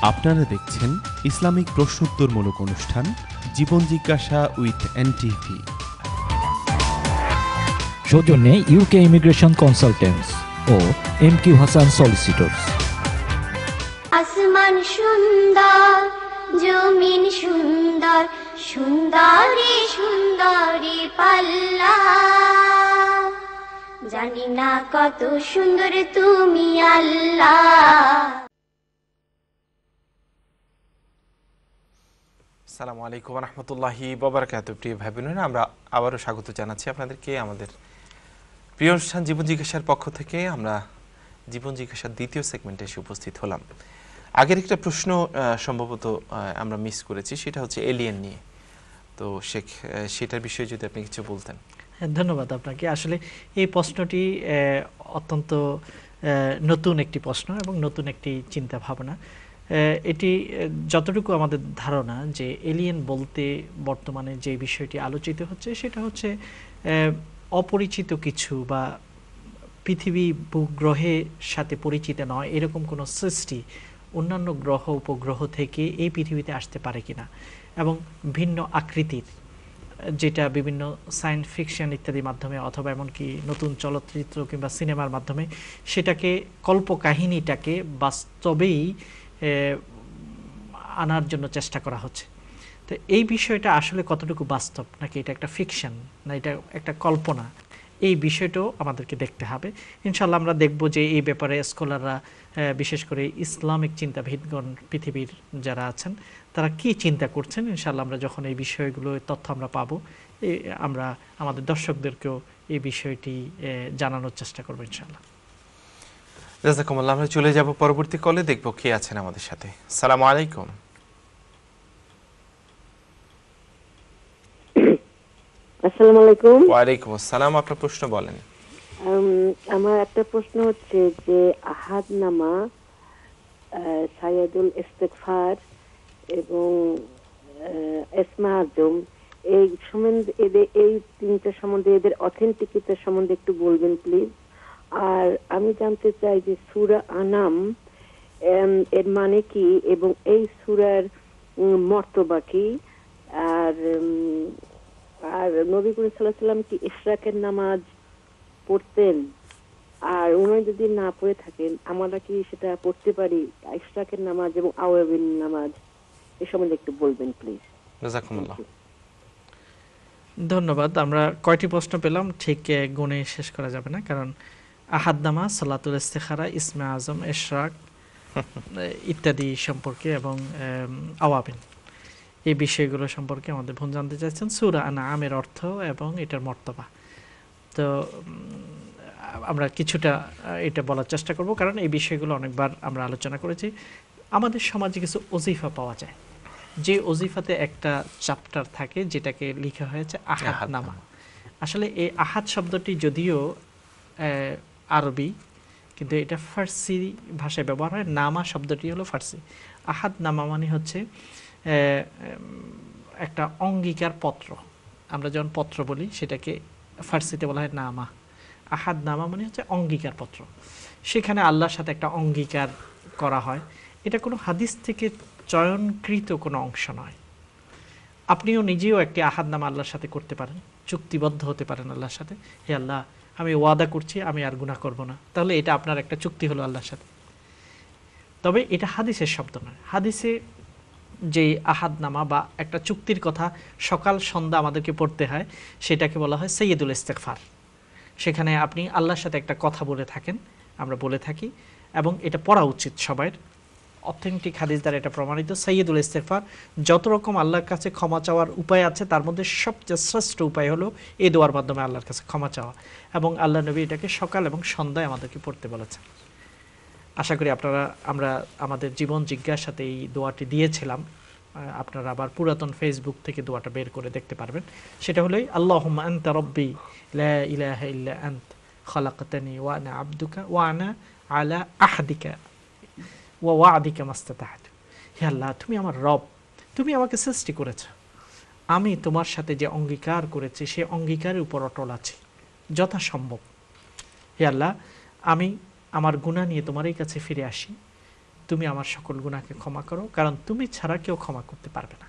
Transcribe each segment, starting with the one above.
আপনারা দেখছেন ইসলামিক প্রশ্নোত্তরমূলক অনুষ্ঠান জীবন জিজ্ঞাসা উইথ এনটিভি। সৌজন্যে ইউকে ইমিগ্রেশন কনসালটেন্টস ও MQ হাসান সলিসিটরস। আসমান সুন্দর, জমিন সুন্দর, সুন্দরী সুন্দরী পাল্লা, জানি না কত সুন্দর তুমি আল্লাহ। আসসালামু আলাইকুম ওয়া রাহমাতুল্লাহি ওয়া বারাকাতুহু। প্রিয় ভাই বোনেরা, আমরা আবারও স্বাগত জানাচ্ছি আপনাদেরকে আমাদের প্রিয় অনুষ্ঠান জীবন জিজ্ঞাসার পক্ষ থেকে। আমরা জীবন জিজ্ঞাসার দ্বিতীয় সেগমেন্টে এসে উপস্থিত হলাম। আগের একটা প্রশ্ন সম্ভবত আমরা মিস করেছি, সেটা হচ্ছে এলিয়েন নিয়ে। তো শেখ, সেটার বিষয়ে যদি আপনি কিছু বলতেন। ধন্যবাদ আপনাকে। আসলে এই প্রশ্নটি অত্যন্ত নতুন একটি প্রশ্ন এবং নতুন একটি চিন্তা ভাবনা। এটি যতটুকু আমাদের ধারণা যে এলিয়েন বলতে বর্তমানে যে বিষয়টি আলোচিত হচ্ছে সেটা হচ্ছে অপরিচিত কিছু বা পৃথিবী ভূগ্রহের সাথে পরিচিত নয় এরকম কোনো সৃষ্টি অন্যান্য গ্রহ উপগ্রহ থেকে এই পৃথিবীতে আসতে পারে কিনা, এবং ভিন্ন আকৃতির, যেটা বিভিন্ন সায়েন্স ফিকশন ইত্যাদির মাধ্যমে অথবা এমনকি নতুন চলচ্চিত্র কিংবা সিনেমার মাধ্যমে সেটাকে কল্পকাহিনীটাকে বাস্তবেই আনার জন্য চেষ্টা করা হচ্ছে। তো এই বিষয়টা আসলে কতটুকু বাস্তব, নাকি এটা একটা ফিকশন, না এটা একটা কল্পনা, এই বিষয়টাও আমাদেরকে দেখতে হবে। ইনশাল্লাহ আমরা দেখব যে এই ব্যাপারে স্কলাররা, বিশেষ করে ইসলামিক চিন্তাবিদগণ পৃথিবীর যারা আছেন তারা কি চিন্তা করছেন। ইনশাল্লাহ আমরা যখন এই বিষয়গুলো তথ্য আমরা পাবো, আমরা আমাদের দর্শকদেরকেও এই বিষয়টি জানানোর চেষ্টা করবো ইনশাল্লাহ। জাযাকুমুল্লাহ। আমরা চলে যাব পরবর্তী কলে, দেখব কে আছেন আমাদের সাথে। আসসালামু আলাইকুম। আসসালামু আলাইকুম। ওয়ালাইকুম আসসালাম। আপনার প্রশ্ন বলেন। আমার একটা প্রশ্ন হচ্ছে যে আহাদ নামা, সাইয়্যিদুল ইস্তিগফার এবং ইসমে আজম, এই সম্বন্ধে এই তিনটা সম্বন্ধে এদের অথেন্টিকিটি সম্বন্ধে একটু বলবেন প্লিজ। আর আমি জানতে চাই যে সূরা আনাম এর মানে কি এবং এই সূরার মর্তবা কি, আর নবী করিম সাল্লাল্লাহু আলাইহি ওয়াসাল্লাম কি ইশরাকের নামাজ পড়তেন, আর উনি যদি না পড়ে থাকেন আমরা কি সেটা পড়তে পারি, ইশরাকের নামাজ এবং আওয়াবিন নামাজ, এই সম্বন্ধে একটু বলবেন প্লিজ। জাযাকুমুল্লাহ। ধন্যবাদ। আমরা কয়টি প্রশ্ন পেলাম ঠিক গুণে শেষ করা যাবে না, কারণ আহাদ নামাজ, সালাতুল ইস্তিখারা, ইসমে আজম, ইশরাক ইত্যাদি সম্পর্কে এবং আওয়াবিন, এই বিষয়গুলো সম্পর্কে আমাদের বোন জানতে চাইছেন। সূরা আনআমের অর্থ এবং এটার মর্তবা। তো আমরা কিছুটা এটা বলার চেষ্টা করব, কারণ এই বিষয়গুলো অনেকবার আমরা আলোচনা করেছি। আমাদের সমাজে কিছু ওজিফা পাওয়া যায়, যে ওজিফাতে একটা চ্যাপ্টার থাকে যেটাকে লেখা হয়েছে আহাদ নামা। আসলে এই আহাদ শব্দটি যদিও আরবি, কিন্তু এটা ফার্সি ভাষায় ব্যবহার হয়। নামা শব্দটি হলো ফার্সি। আহাদ নামা মানে হচ্ছে একটা অঙ্গীকার পত্র। আমরা যখন পত্র বলি সেটাকে ফার্সিতে বলা হয় নামা। আহাদ নামা মানে হচ্ছে অঙ্গীকার পত্র। সেখানে আল্লাহর সাথে একটা অঙ্গীকার করা হয়। এটা কোনো হাদিস থেকে চয়নকৃত কোনো অংশ নয়। আপনিও নিজেও একটি আহাদ নামা আল্লাহর সাথে করতে পারেন, চুক্তিবদ্ধ হতে পারেন আল্লাহর সাথে। হে আল্লাহ, আমি ওয়াদা করছি আমি আর গুনাহ করব না। তাহলে এটা আপনার একটা চুক্তি হলো আল্লাহর সাথে। তবে এটা হাদিসের শব্দ নয়। হাদিসে যে আহাদ নামা বা একটা চুক্তির কথা সকাল সন্ধ্যা আমাদেরকে পড়তে হয়, সেটাকে বলা হয় সাইয়্যিদুল ইস্তিগফার। সেখানে আপনি আল্লাহর সাথে একটা কথা বলে থাকেন, আমরা বলে থাকি, এবং এটা পড়া উচিত সবার। অথেন্টিক হাদিস দ্বারা এটা প্রমাণিত। সাইয়্যিদুল ইস্তিগফার, যত রকম আল্লাহর কাছে ক্ষমা চাওয়ার উপায় আছে তার মধ্যে সবচেয়ে শ্রেষ্ঠ উপায় হলো এই দোয়ার মাধ্যমে আল্লাহর কাছে ক্ষমা চাওয়া, এবং আল্লাহ নবী এটাকে সকাল এবং সন্ধ্যায় আমাদেরকে পড়তে বলেছেন। আশা করি আমরা আমাদের জীবন জিজ্ঞাসাতে এই দোয়াটি দিয়েছিলাম। আপনারা আবার পুরাতন ফেসবুক থেকে দোয়াটা বের করে দেখতে পারবেন। সেটা হলোই আল্লাহুম্মা আনতা রাব্বি লা ইলাহা ইল্লা আনত খালাকতানি ওয়া আনা আবদুকা ওয়া আনা আলা আহদিকা ওয়া ওয়া'দিকা মাস্তাতা'তু। হে আল্লাহ, তুমি আমার রব, তুমি আমাকে সৃষ্টি করেছো, আমি তোমার সাথে যে অঙ্গীকার করেছি সেই অঙ্গীকারের উপর অটল আছি যথাসম্ভব। হে আল্লাহ, আমি আমার গুনাহ নিয়ে তোমার এই কাছে ফিরে আসি, তুমি আমার সকল গুনাহকে ক্ষমা করো, কারণ তুমি ছাড়া কেউ ক্ষমা করতে পারবে না।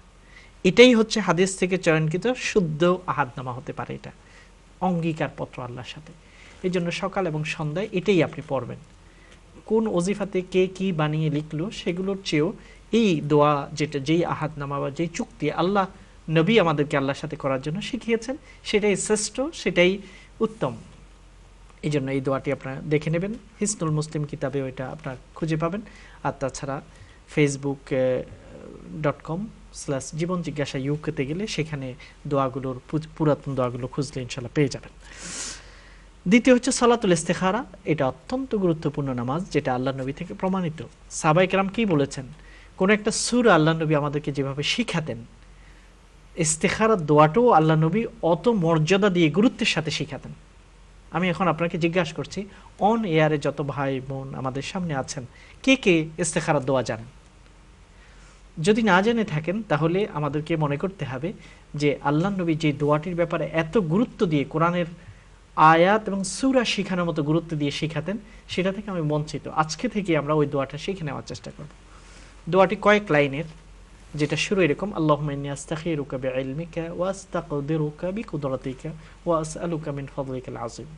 এটাই হচ্ছে হাদিস থেকে চয়নকৃত শুদ্ধ আহাদনামা হতে পারে। এটা অঙ্গীকার পত্র আল্লাহর সাথে। এই জন্য সকাল এবং সন্ধ্যায় এটাই আপনি পড়বেন। কোন ওজিফাতে কে কি বানিয়ে লিখলো সেগুলোর চেয়েও এই দোয়া, যেটা যেই আহাদনামা বা যেই চুক্তি আল্লাহ নবী আমাদেরকে আল্লাহর সাথে করার জন্য শিখিয়েছেন, সেটাই শ্রেষ্ঠ, সেটাই উত্তম। এই জন্য এই দোয়াটি আপনারা দেখে নেবেন। হিসনুল মুসলিম কিতাবে ওইটা আপনারা খুঁজে পাবেন। আর তাছাড়া facebook.com/জীবন জিজ্ঞাসা ইউকেতে গেলে সেখানে দোয়াগুলোর পুরাতন দোয়াগুলো খুঁজলে ইনশাল্লাহ পেয়ে যাবেন। দ্বিতীয় হচ্ছে সালাতুল ইস্তেখারা। এটা অত্যন্ত গুরুত্বপূর্ণ নামাজ, যেটা আল্লাহ নবী থেকে প্রমাণিত। সাহাবায়ে কেরাম কি বলেছেন, কোন একটা সূরা আল্লাহ নবী আমাদেরকে যেভাবে শিখাতেন, ইস্তেখারার দোয়াটাও আল্লাহ নবী অত মর্যাদা দিয়ে গুরুত্বের সাথে শিখাতেন। আমি এখন আপনাকে জিজ্ঞাসা করছি, অন এয়ারে যত ভাই বোন আমাদের সামনে আছেন, কে কে ইস্তেখারার দোয়া জানেন? যদি না জেনে থাকেন তাহলে আমাদেরকে মনে করতে হবে যে আল্লাহ নবী যে দোয়াটির ব্যাপারে এত গুরুত্ব দিয়ে কোরআনের আয়াত এবং সূরা শিখানোর মতো গুরুত্ব দিয়ে শিখাতেন, সেটা থেকে আমি বঞ্চিত। আজকে থেকে আমরা ওই দোয়াটা শিখে নেওয়ার চেষ্টা করব। দোয়াটি কয়েক লাইনের, যেটা শুরু এরকম, আল্লাহুম্মা ইন্নী আস্তাখিরুকা বিইলমিকা ওয়া আস্তাকদিরুকা বিকুদরাতিকা ওয়া আসআলুকা মিন ফাদলিকাল আযীম।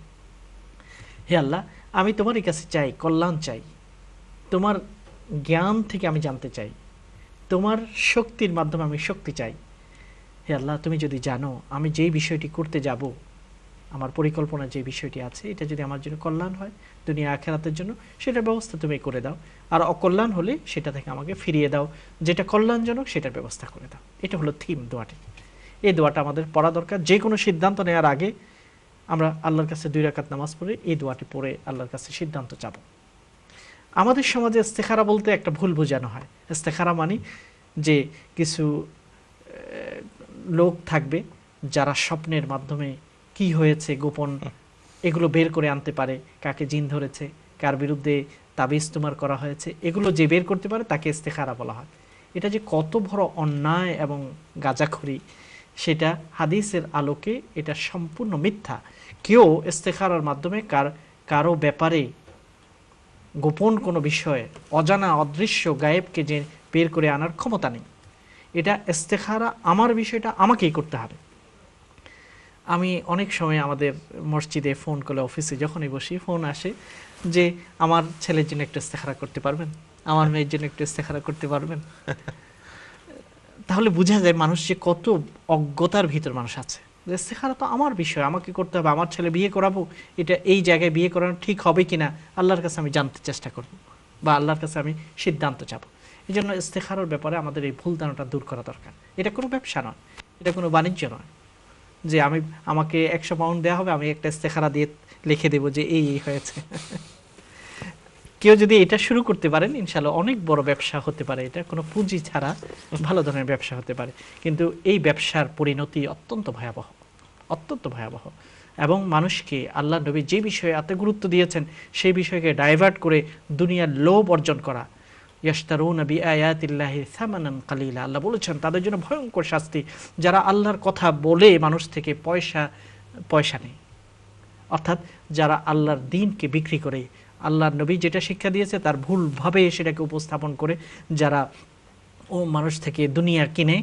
হে আল্লাহ, আমি তোমারই কাছে চাই, কল্যাণ চাই, তোমার জ্ঞান থেকে আমি জানতে চাই, তোমার শক্তির মাধ্যমে আমি শক্তি চাই। হে আল্লাহ, তুমি যদি জানো আমি যেই বিষয়টি করতে যাব, আমার পরিকল্পনা যে বিষয়টি আছে, এটা যদি আমার জন্য কল্যাণ হয় দুনিয়া আখিরাতের জন্য, সেটার ব্যবস্থা তুমি করে দাও। আর অকল্যাণ হলে সেটা থেকে আমাকে ফিরিয়ে দাও, যেটা কল্যাণজনক সেটার ব্যবস্থা করে দাও। এটা হলো থিম দোয়াটি। এই দোয়াটা আমাদের পড়া দরকার। যে কোনো সিদ্ধান্ত নেওয়ার আগে আমরা আল্লাহর কাছে 2 রাকাত নামাজ পড়ে এই দোয়াটি পড়ে আল্লাহর কাছে সিদ্ধান্ত চাবো। আমাদের সমাজে ইস্তেখারা বলতে একটা ভুল বোঝানো হয়। ইস্তেখারা মানে যে কিছু লোক থাকবে যারা স্বপ্নের মাধ্যমে কি হয়েছে গোপন এগুলো বের করে আনতে পারে, কাকে জিন ধরেছে, কার বিরুদ্ধে তাবিজ তোমার করা হয়েছে, এগুলো যে বের করতে পারে তাকে ইস্তেখারা বলা হয়। এটা যে কত বড় অন্যায় এবং গাঁজাখড়ি, সেটা হাদিসের আলোকে এটা সম্পূর্ণ মিথ্যা। কেউ ইস্তেখারার মাধ্যমে কারো ব্যাপারে গোপন কোনো বিষয়ে, অজানা অদৃশ্য গায়েবকে যে বের করে আনার ক্ষমতা নেই। এটা ইস্তেখারা আমার বিষয়টা আমাকেই করতে হবে। আমি অনেক সময় আমাদের মসজিদে ফোন করলে, অফিসে যখনই বসি ফোন আসে যে আমার ছেলের জন্য একটু ইস্তেখারা করতে পারবেন, আমার মেয়ের জন্য একটু ইস্তেখারা করতে পারবেন। তাহলে বোঝা যায় মানুষ যে কত অজ্ঞতার ভিতর মানুষ আছে। ইস্তেখারা তো আমার বিষয়, আমাকে করতে হবে। আমার ছেলে বিয়ে করাবো, এটা এই জায়গায় বিয়ে করানো ঠিক হবে কিনা আল্লাহর কাছে আমি জানতে চেষ্টা করব, বা আল্লাহর কাছে আমি সিদ্ধান্ত চাবো। এই জন্য ইস্তেখারার ব্যাপারে আমাদের এই ভুল ধারণাটা দূর করা দরকার। এটা কোনো ব্যবসা নয়, এটা কোনো বাণিজ্য নয় যে আমাকে 100 পাউন্ড দেওয়া হবে, আমি একটা ইস্তেখারা দিয়ে লিখে দেবো যে এই হয়েছে। কেউ যদি এটা শুরু করতে পারেন, ইনশাআল্লাহ অনেক বড় ব্যবসা হতে পারে। এটা কোনো পুঁজি ছাড়া ভালো ধরনের ব্যবসা হতে পারে। কিন্তু এই ব্যবসার পরিণতি অত্যন্ত ভয়াবহ, অত্যন্ত ভয়াবহ। এবং মানুষকে আল্লাহ নবী যে বিষয়ে এত গুরুত্ব দিয়েছেন সেই বিষয়কে ডাইভার্ট করে দুনিয়ার লোভ অর্জন করা। ইয়াশতারুনা বিআয়াতিল্লাহি সামানান কালিলা, আল্লাহ বলেছেন তাদের জন্য ভয়ঙ্কর শাস্তি, যারা আল্লাহর কথা বলে মানুষ থেকে পয়সা নেয়। অর্থাৎ যারা আল্লাহর দ্বীনকে বিক্রি করে, আল্লাহর নবী যেটা শিক্ষা দিয়েছে তার ভুলভাবে সেটাকে উপস্থাপন করে যারা মানুষ থেকে দুনিয়া কিনে,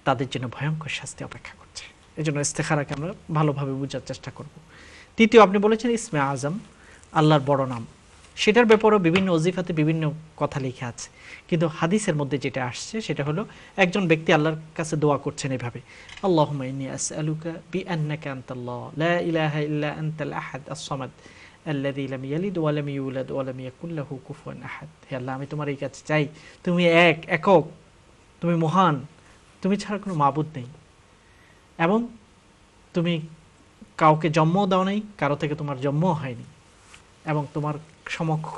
তাদের জন্য ভয়ঙ্কর শাস্তি অপেক্ষা করছে। এই জন্য ইস্তেখারাকে আমরা ভালোভাবে বোঝার চেষ্টা করব। তৃতীয়, আপনি বলেছেন ইসমে আজম, আল্লাহর বড় নাম। সেটার ব্যাপারেও বিভিন্ন ওজিফাতে বিভিন্ন কথা লেখা আছে, কিন্তু হাদিসের মধ্যে যেটা আসছে সেটা হলো একজন ব্যক্তি আল্লাহর কাছে দোয়া করছেন এভাবে, আল্লাহুম্মা ইন্নী আসআলুকা বিআন্নাকা আনতাল্লাহ লা ইলাহা ইল্লা আনতাল আহাদ আস-সামাদ আল্লাযী লাম ইয়ালিদ ওয়া লাম ইউলাদ ওয়া লাম ইয়াকুল লাহু কুফুয়ান আহাদ। হে আল্লাহ, আমি তোমার এই কাছে চাই, তুমি একক, তুমি মহান, তুমি ছাড়া কোনো মাবুদ নেই, এবং তুমি কাউকে জন্মও দাও নাই, কারো থেকে তোমার জন্মও হয়নি, এবং তোমার সমক্ষ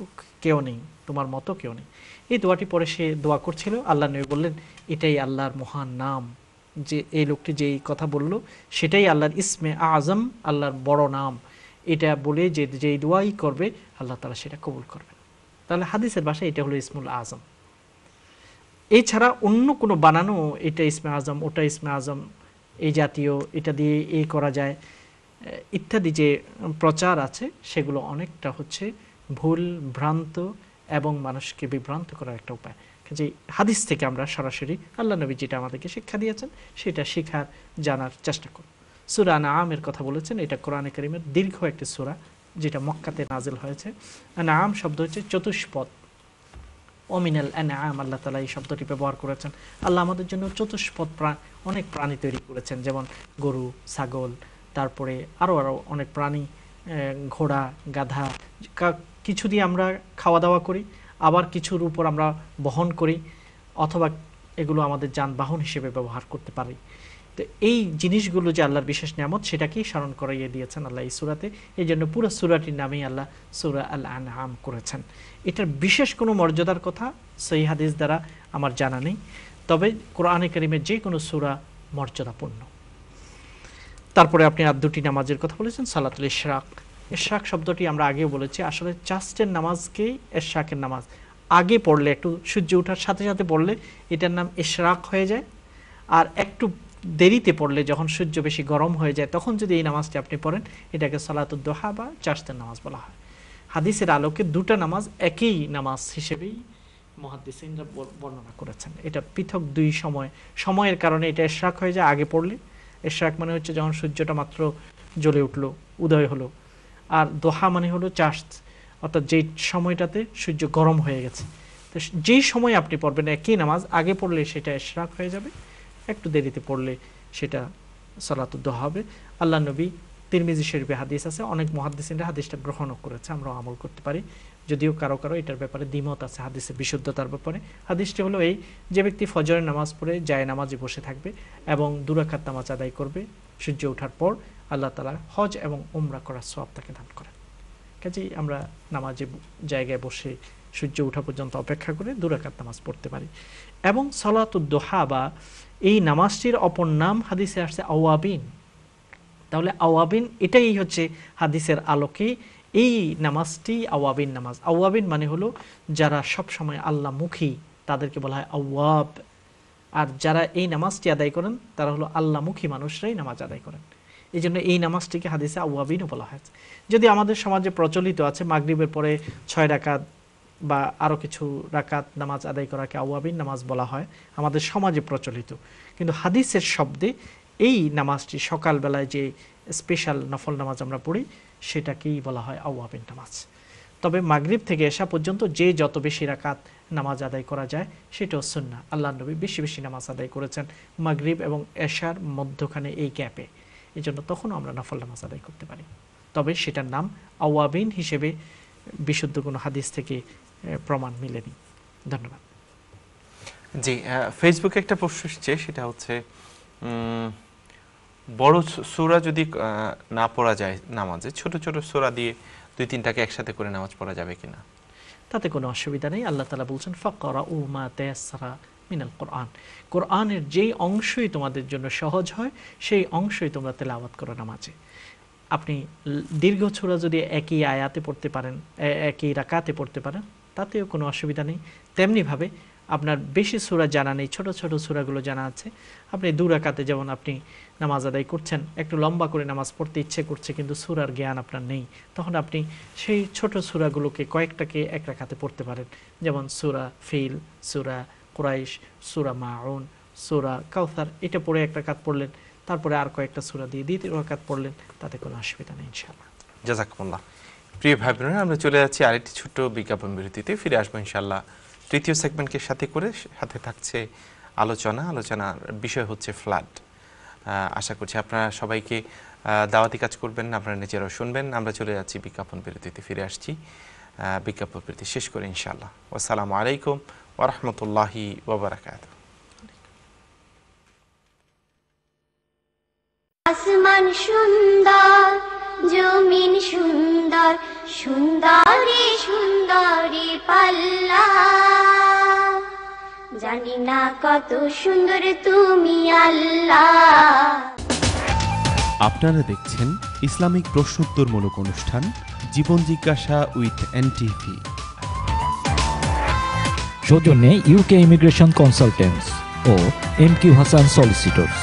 কেউ নেই, তোমার মতো কেউ নেই। এই দোয়াটি পরে সে দোয়া করছিল। আল্লাহ নবী বললেন এটাই আল্লাহর মহান নাম। যে এই লোকটি যেই কথা বলল সেটাই আল্লাহর ইসমে আজম, আল্লাহর বড় নাম। এটা বলে যেই দোয়াই করবে আল্লাহ তাআলা সেটা কবুল করবেন। তাহলে হাদিসের ভাষায় এটা হলো ইসমুল আজম। এছাড়া অন্য কোনো বানানো এটা ইসমে আজম, ওটা ইসমে আজম, এই জাতীয়, এটা দিয়ে এই করা যায় ইত্যাদি যে প্রচার আছে, সেগুলো অনেকটা হচ্ছে ভুল, ভ্রান্ত এবং মানুষকে বিভ্রান্ত করার একটা উপায়। যে হাদিস থেকে আমরা সরাসরি আল্লাহ নবী যেটা আমাদেরকে শিক্ষা দিয়েছেন সেটা শেখার জানার চেষ্টা করব। সূরা আনআমের কথা বলেছেন, এটা কোরআনে কারীমের দীর্ঘ একটি সূরা যেটা মক্কাতে নাজিল হয়েছে। আনআম শব্দ হচ্ছে চতুষ্পদ, অমিনাল আনআম আল্লাহ তাআলা এই শব্দটি ব্যবহার করেছেন। আল্লাহ আমাদের জন্য চতুষ্পদ অনেক প্রাণী তৈরি করেছেন, যেমন গরু, ছাগল, তারপরে আরও অনেক প্রাণী, ঘোড়া, গাধা, কিছু দিয়ে আমরা খাওয়া দাওয়া করি, আবার কিছুর উপর আমরা বহন করি, অথবা এগুলো আমাদের যানবাহন হিসেবে ব্যবহার করতে পারি। তো এই জিনিসগুলো যে আল্লাহর বিশেষ নিয়ামত, সেটাকেই স্মরণ করাইয়ে দিয়েছেন আল্লাহ এই সূরাতে। এই জন্য পুরো সূরাটির নামেই আল্লাহ সূরা আল আনআম করেছেন। এটার বিশেষ কোনো মর্যাদার কথা সহিহ হাদিস দ্বারা আমার জানা নেই, তবে কোরআনে কারীমের যে কোনো সূরা মর্যাদাপূর্ণ। তারপরে আপনি আর দুটি নামাজের কথা বলেছেন, সালাতুল ইশরাক। ইশরাক শব্দটি আমরা আগেও বলেছি, আসলে চাষের নামাজকেই ইশরাকের নামাজ আগে পড়লে, একটু সূর্য ওঠার সাথে সাথে পড়লে এটার নাম ইশরাক হয়ে যায়। আর একটু দেরিতে পড়লে, যখন সূর্য বেশি গরম হয়ে যায়, তখন যদি এই নামাজটি আপনি পড়েন, এটাকে সালাতুদ দোহা বা চাষের নামাজ বলা হয়। হাদিসের আলোকে দুটা নামাজ একই নামাজ হিসেবেই মুহাদ্দিসিনরা বর্ণনা করেছেন। এটা পৃথক দুই সময়ের কারণে এটা ইশরাক হয়ে যায় আগে পড়লে। ইশরাক মানে হচ্ছে যখন সূর্যটা মাত্র জ্বলে উঠলো, উদয় হলো। আর দোহা মানে হলো চাষ, অর্থাৎ যেই সময়টাতে সূর্য গরম হয়ে গেছে। তো যেই সময় আপনি পড়বেন একই নামাজ, আগে পড়লে সেটা ইশরাক হয়ে যাবে, একটু দেরিতে পড়লে সেটা সালাতুদ দোহা হবে। আল্লাহ নবী তিরমিজি শরীফে হাদিস আছে, অনেক মুহাদ্দিসিনরা হাদিসটা গ্রহণও করেছে, আমরাও আমল করতে পারি, যদিও কারো কারো এটার ব্যাপারে দ্বিমত আছে হাদিসের বিশুদ্ধতার ব্যাপারে। হাদিসটি হলো এই, যে ব্যক্তি ফজরের নামাজ পড়ে যায় নামাজে বসে থাকবে এবং 2 রাকাত নামাজ আদায় করবে সূর্য ওঠার পর, আল্লাহ তাআলা হজ এবং উমরা করার সওয়াব তাকে দান করেন। কাজেই আমরা নামাজে জায়গায় বসে সূর্য ওঠা পর্যন্ত অপেক্ষা করে 2 রাকাত নামাজ পড়তে পারি। এবং সালাতুদ দোহা বা এই নামাজটির অপর নাম হাদিসে আসছে আওয়াবিন। তাহলে আওয়াবিন এটাই হচ্ছে হাদিসের আলোকে এই নামাজটি আওয়াবিন নামাজ। আওয়াবিন মানে হলো যারা সব সময় আল্লাহমুখী, তাদেরকে বলা হয় আওয়াব। আর যারা এই নামাজটি আদায় করেন তারা হলো আল্লাহমুখী মানুষরাই নামাজ আদায় করেন। এই জন্য এই নামাজটিকে হাদিসে আওয়াবিনও বলা হয়েছে। যদি আমাদের সমাজে প্রচলিত আছে মাগরিবের পরে 6 রাকাত বা আরও কিছু রাকাত নামাজ আদায় করাকে আওয়াবিন নামাজ বলা হয়, আমাদের সমাজে প্রচলিত। কিন্তু হাদিসের শব্দে এই নামাজটি সকালবেলায় যে স্পেশাল নফল নামাজ আমরা পড়ি সেটাকেই বলা হয় আওয়াবিন নামাজ। তবে মাগরিব থেকে এশা পর্যন্ত যে যত বেশি রাকাত নামাজ আদায় করা যায় সেটাও সুন্নাহ। আল্লাহর নবী বেশি বেশি নামাজ আদায় করেছেন মাগরিব এবং এশার মধ্যখানে, এই গ্যাপে। এই জন্য তখনও আমরা নফল নামাজ আদায় করতে পারি। তবে সেটার নাম আওয়াবিন হিসেবে বিশুদ্ধ কোনো হাদিস থেকে প্রমাণ মিলেনি। ধন্যবাদ। জি, ফেসবুকে একটা প্রশ্ন এসেছে, সেটা হচ্ছে বড় সূরা যদি না পড়া যায় নামাজে, ছোট ছোট সূরা দিয়ে 2-3টাকে একসাথে করে নামাজ পড়া যাবে কিনা? তাতে কোনো অসুবিধা নেই। আল্লাহ তাআলা বলছেন ফাকরাউ মা তায়াসসারা মিনাল কোরআন। কোরআনের যেই অংশই তোমাদের জন্য সহজ হয় সেই অংশই তোমরা তেলাওয়াত করো নামাজে। আপনি দীর্ঘ সূরা যদি একই আয়াতে পড়তে পারেন, একই রাকাতে পড়তে পারেন, তাতেও কোনো অসুবিধা নেই। তেমনিভাবে আপনার বেশি সূরা জানা নেই, ছোট ছোট সূরাগুলো জানা আছে, আপনি 2 রাকাতে যেমন আপনি নামাজ আদায় করছেন, একটু লম্বা করে নামাজ পড়তে ইচ্ছে করছে কিন্তু সূরার জ্ঞান আপনার নেই, তখন আপনি সেই ছোট সূরাগুলোকে কয়েকটাকে 1 রাকাতে পড়তে পারেন। যেমন সূরা ফিল, সূরা কুরাইশ, সূরা মাউন, সূরা কাউসার, এটা পড়ে 1 রাকাত পড়লেন, তারপরে আর কয়েকটা সূরা দিয়ে 2 রাকাত পড়লেন, তাতে কোনো অসুবিধা নেই ইনশাআল্লাহ। জাযাকুমুল্লাহ। প্রিয় ভাই বোনেরা, আমরা চলে যাচ্ছি আরেকটি ছোট্ট বিজ্ঞাপন বিরতিতে, ফিরে আসবো ইনশাআল্লাহ তৃতীয় সেগমেন্টকে সাথে করে। সাথে থাকছে আলোচনার বিষয় হচ্ছে ফ্লাড। আশা করছি আপনারা সবাইকে দাওয়াতি কাজ করবেন, আপনারা নিজেরাও শুনবেন। আমরা চলে যাচ্ছি বিজ্ঞাপন বিরতিতে, ফিরে আসছি বিজ্ঞাপন বিরতি শেষ করে ইনশাআল্লাহ। আসসালামু আলাইকুম ওয়া রাহমাতুল্লাহি ওয়া বারাকাতুহু। আসমান সুন্দর, জমিন সুন্দর, সুন্দরী সুন্দরী পাল্লা, জানি না কত সুন্দর তুমি আল্লাহ। আপনারা দেখছেন ইসলামিক প্রশ্নোত্তরমূলক অনুষ্ঠান জীবন জিজ্ঞাসা উইথ এনটিভি। সৌজন্যে UK ইমিগ্রেশন কনসালটেন্টস ও MQ হাসান সলিসিটরস।